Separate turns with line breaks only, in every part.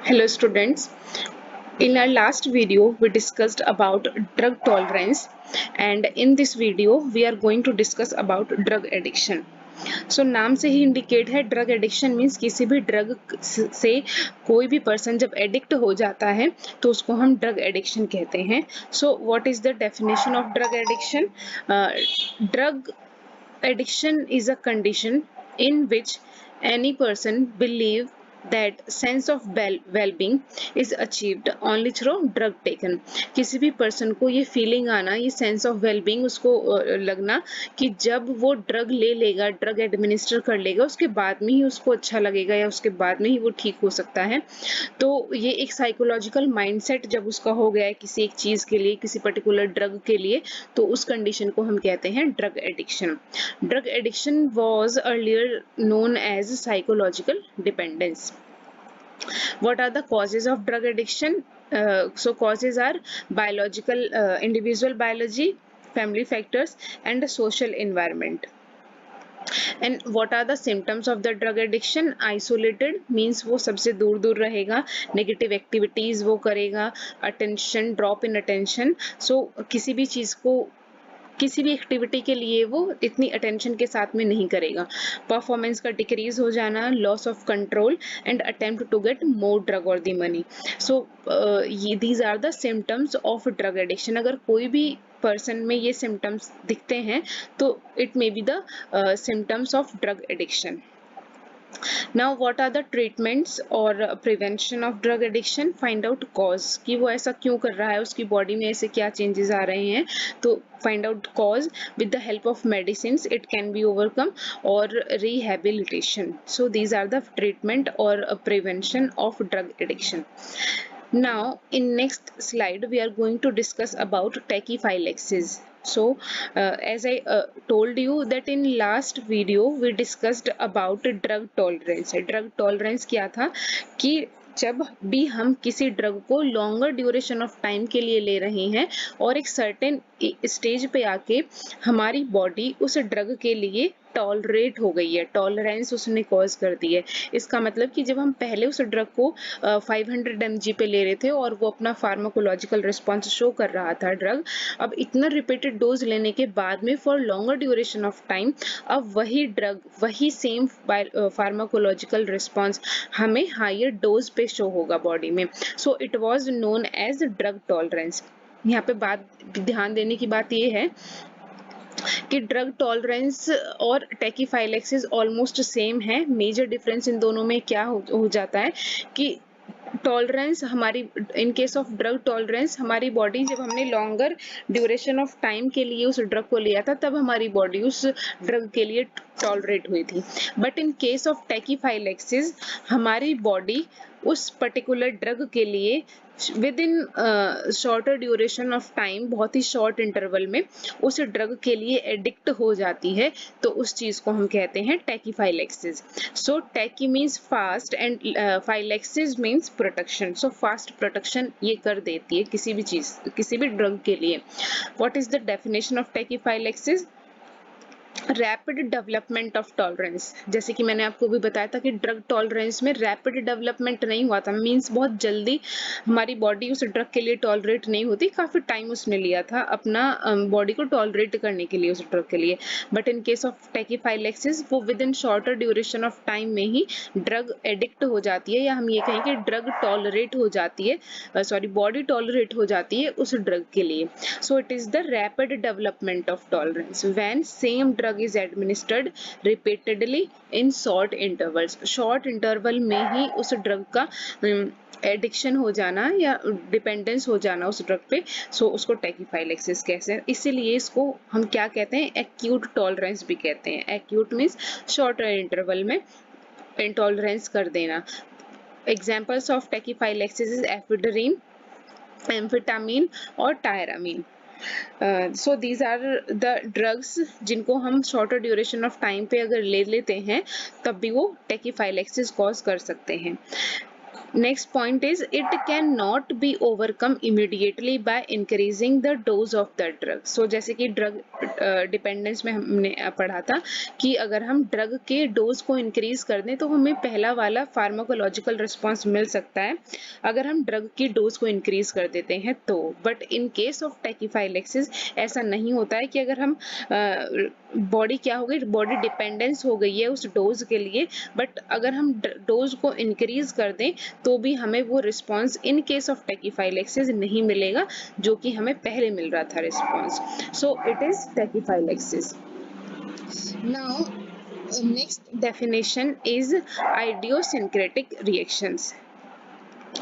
Hello students. In our last video we discussed about drug tolerance, and in this video we are going to discuss about drug addiction. So नाम से ही indicate है drug addiction means किसी भी drug से कोई भी person जब addict हो जाता है तो उसको हम ड्रग एडिक्शन कहते हैं. So what is the definition of drug addiction? Drug addiction is a condition in which any person believe that sense of well-being is achieved only through drug taken. किसी भी पर्सन को ये feeling आना, ये sense of wellbeing उसको लगना कि जब वो ड्रग ले लेगा, ड्रग एडमिनिस्टर कर लेगा, उसके बाद में ही उसको अच्छा लगेगा या उसके बाद में ही वो ठीक हो सकता है. तो ये एक साइकोलॉजिकल माइंडसेट जब उसका हो गया है किसी एक चीज के लिए, किसी पर्टिकुलर ड्रग के लिए, तो उस कंडीशन को हम कहते हैं drug addiction. Drug addiction was earlier known as psychological dependence. What are the causes of drug addiction? So causes are biological, individual biology, family factors, and the social environment. And what are the symptoms of the drug addiction? Isolated means वो सबसे दूर दूर रहेगा, negative activities वो करेगा, attention, drop in attention. So किसी भी चीज को, किसी भी एक्टिविटी के लिए वो इतनी अटेंशन के साथ में नहीं करेगा. परफॉर्मेंस का डिक्रीज हो जाना, loss of control and attempt to get more drug और the money. So these are the symptoms of drug addiction. अगर कोई भी पर्सन में ये सिम्टम्स दिखते हैं तो it may be the symptoms of drug addiction. Now what are the treatments or prevention of drug addiction? Find out cause कि वो ऐसा क्यों कर रहा है, उसकी बॉडी में ऐसे क्या चेंजेस आ रहे हैं. तो find out cause with the help of medicines it can be overcome, or rehabilitation. So these are the treatment or prevention of drug addiction. Now in next slide we are going to discuss about tachyphylaxis. So as I told you that in last video we discussed about drug tolerance. Drug tolerance क्या था कि जब भी हम किसी drug को longer duration of time के लिए ले रहे हैं और एक सर्टेन स्टेज पे आके हमारी बॉडी उस ड्रग के लिए टॉलरेट हो गई है, टॉलरेंस उसने कॉज कर दी है. इसका मतलब कि जब हम पहले उस ड्रग को 500 mg पे ले रहे थे और वो अपना फार्माकोलॉजिकल रिस्पॉन्स शो कर रहा था ड्रग, अब इतना रिपीटेड डोज लेने के बाद में for longer duration of time अब वही ड्रग, वही सेम फार्माकोलॉजिकल रिस्पॉन्स हमें हायर डोज पे शो होगा बॉडी में. So it was known as drug tolerance. यहाँ पे बात ध्यान देने की बात ये है कि ड्रग टॉलरेंस और टैकीफाइलेक्सिस ऑलमोस्ट सेम है. मेजर डिफरेंस इन दोनों में क्या हो जाता है कि टॉलरेंस हमारी, इन केस ऑफ ड्रग टॉलरेंस, हमारी बॉडी जब हमने लॉन्गर ड्यूरेशन ऑफ टाइम के लिए उस ड्रग को लिया था तब हमारी बॉडी उस ड्रग के लिए टॉलरेट हुई थी. बट इन केस ऑफ टैकीफाइलेक्सिस हमारी बॉडी उस पर्टिकुलर ड्रग के लिए with in shorter duration of time, बहुत ही शॉर्ट इंटरवल में उस ड्रग के लिए एडिक्ट हो जाती है. तो उस चीज को हम कहते हैं tachyphylaxis. So tachy means fast and phylaxis means protection. So fast protection ये कर देती है किसी भी चीज, किसी भी ड्रग के लिए. What is the definition of tachyphylaxis? Rapid development of tolerance. जैसे कि मैंने आपको भी बताया था कि ड्रग टॉलरेंस में रैपिड डेवलपमेंट नहीं हुआ था, मींस बहुत जल्दी हमारी बॉडी उस ड्रग के लिए टॉलरेट नहीं होती, काफी टाइम उसने लिया था अपना बॉडी को टॉलरेट करने के लिए उस ड्रग के लिए. बट इन केस ऑफ टैकीफाइलेक्सिस वो with in shorter duration of time में ही ड्रग एडिक्ट हो जाती है, या हम ये कहें कि ड्रग टॉलरेट हो जाती है, सॉरी बॉडी टॉलरेट हो जाती है उस ड्रग के लिए. सो it is the rapid development of tolerance when same drug is administered repeatedly in short intervals. Short interval में ही उस ड्रग का एडिक्शन हो जाना या डिपेंडेंस हो जाना उस ड्रग पे, सो उसको टैकीफाइलेक्सिस कहते हैं. इसीलिए इसको हम क्या कहते हैं, एक्यूट टॉलरेंस भी कहते हैं. एक्यूट मीन्स शॉर्टर इंटरवल में इंटॉलरेंस कर देना. Examples of tachyphylaxis is ephedrine, amphetamine और tyramine. So these are the drugs जिनको हम शॉर्टर ड्यूरेशन ऑफ टाइम पे अगर ले लेते हैं तब भी वो टैकीफाइलेक्सिस कॉज कर सकते हैं. Next point is it cannot be overcome immediately by increasing the dose of the drug. So जैसे कि ड्रग डिपेंडेंस में हमने पढ़ा था कि अगर हम ड्रग के डोज को इंक्रीज कर दें तो हमें पहला वाला फार्माकोलॉजिकल रिस्पॉन्स मिल सकता है अगर हम ड्रग की डोज को इंक्रीज कर देते हैं तो. बट इन केस ऑफ टैकीफाइलेक्सिस ऐसा नहीं होता है कि अगर हम बॉडी क्या हो गई, बॉडी डिपेंडेंस हो गई है उस डोज के लिए, बट अगर हम डोज को इंक्रीज कर दें तो भी हमें वो response in case of tachyphylaxis नहीं मिलेगा जो कि हमें पहले मिल रहा था response. So it is tachyphylaxis. Now next definition is idiosyncratic reactions.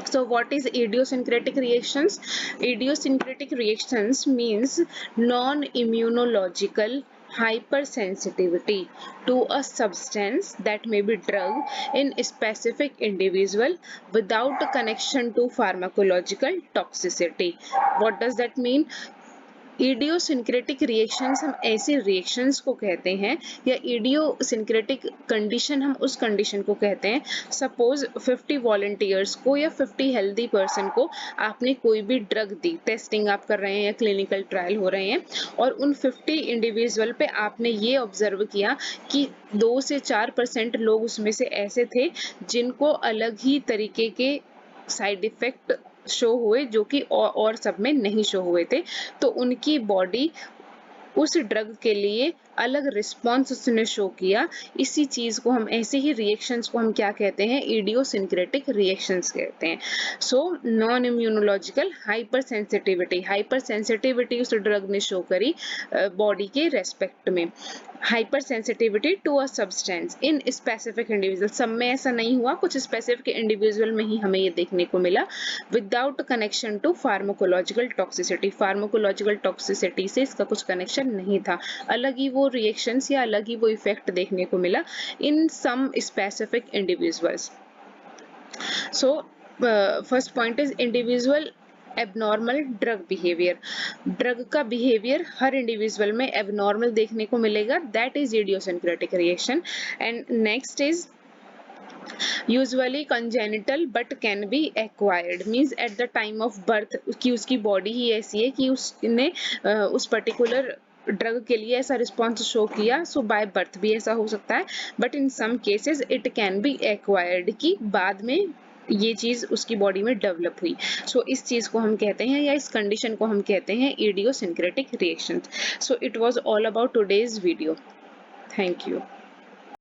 So what is idiosyncratic reactions? Idiosyncratic reactions means non-immunological hypersensitivity to a substance that may be drug in a specific individual without a connection to pharmacological toxicity. What does that mean? Idiosyncratic reactions हम ऐसे reactions को कहते हैं या idiosyncratic condition हम उस condition को कहते हैं. सपोज 50 वॉलंटियर्स को या 50 हेल्दी पर्सन को आपने कोई भी ड्रग दी, टेस्टिंग आप कर रहे हैं या क्लिनिकल ट्रायल हो रहे हैं और उन 50 इंडिविजुअल पे आपने ये ऑब्जर्व किया कि 2 से 4% लोग उसमें से ऐसे थे जिनको अलग ही तरीके के साइड इफेक्ट शो हुए जो कि और सब में नहीं शो हुए थे. तो उनकी बॉडी उस ड्रग के लिए अलग रिस्पॉन्स उसने शो किया. इसी चीज को हम, ऐसे ही रिएक्शंस को हम क्या कहते हैं? इडियोसिंक्रेटिक रिएक्शंस कहते हैं. So non immunological hypersensitivity उस ड्रग ने शो करी बॉडी के रेस्पेक्ट में. Hypersensitivity to a substance in specific individual, सब में ऐसा नहीं हुआ, कुछ स्पेसिफिक इंडिविजुअल में ही हमें ये देखने को मिला. Without connection to pharmacological toxicity, pharmacological toxicity से इसका कुछ कनेक्शन नहीं था, अलग ही वो रिएक्शंस या अलग ही वो इफेक्ट देखने को मिला in some specific individuals. So first point is individual abnormal drug behaviour. Drug का बिहेवियर हर इंडिविजुअल में एबनॉर्मल देखने को मिलेगा, that is idiosyncratic reaction. And next is usually congenital but can be acquired, means at the time of birth कि उसकी body ही ऐसी है कि उसने उस पर्टिकुलर ड्रग के लिए ऐसा रिस्पॉन्स शो किया. सो बाय बर्थ भी ऐसा हो सकता है, but in some cases it can be acquired कि बाद में ये चीज उसकी बॉडी में डेवलप हुई. सो इस चीज को हम कहते हैं या इस कंडीशन को हम कहते हैं idiosyncratic reactions. So it was all about today's video. Thank you.